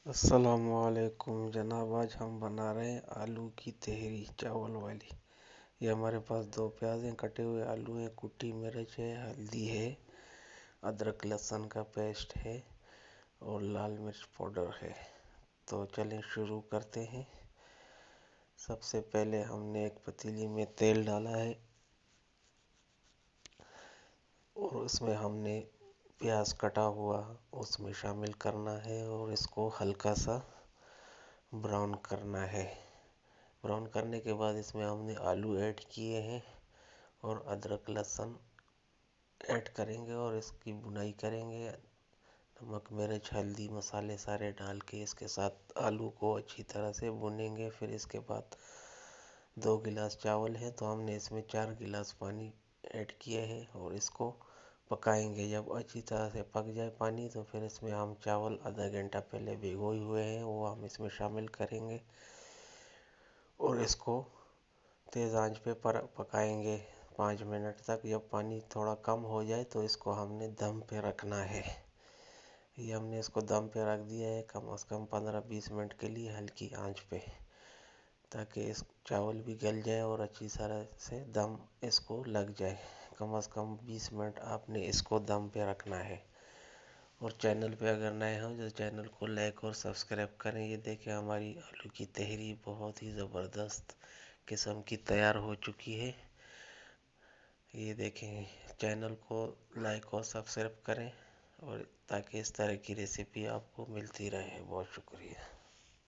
अस्सलामुअलैकुम जनाब। आज हम बना रहे हैं आलू की तहरी चावल वाली। ये हमारे पास 2 प्याज हैं, कटे हुए आलू हैं, कुटी मिर्च है, हल्दी है, अदरक लहसुन का पेस्ट है और लाल मिर्च पाउडर है। तो चलें शुरू करते हैं। सबसे पहले हमने एक पतीली में तेल डाला है और उसमें हमने प्याज कटा हुआ उसमें शामिल करना है और इसको हल्का सा ब्राउन करना है। ब्राउन करने के बाद इसमें हमने आलू ऐड किए हैं और अदरक लहसुन ऐड करेंगे और इसकी भुनाई करेंगे। नमक मिर्च हल्दी मसाले सारे डाल के इसके साथ आलू को अच्छी तरह से भुनेंगे। फिर इसके बाद 2 गिलास चावल है तो हमने इसमें 4 गिलास पानी ऐड किया है और इसको पकाएंगे। जब अच्छी तरह से पक जाए पानी तो फिर इसमें हम चावल आधा घंटा पहले भिगोए हुए हैं वो हम इसमें शामिल करेंगे और इसको तेज़ आंच पे पकाएंगे 5 मिनट तक। जब पानी थोड़ा कम हो जाए तो इसको हमने दम पे रखना है। ये हमने इसको दम पे रख दिया है कम से कम 15-20 मिनट के लिए हल्की आंच पे, ताकि इस चावल भी गल जाए और अच्छी तरह से दम इसको लग जाए। कम से कम 20 मिनट आपने इसको दम पे रखना है। और चैनल पे अगर नए हो तो चैनल को लाइक और सब्सक्राइब करें। ये देखें हमारी आलू की तहरी बहुत ही ज़बरदस्त किस्म की तैयार हो चुकी है। ये देखें, चैनल को लाइक और सब्सक्राइब करें और ताकि इस तरह की रेसिपी आपको मिलती रहे। बहुत शुक्रिया।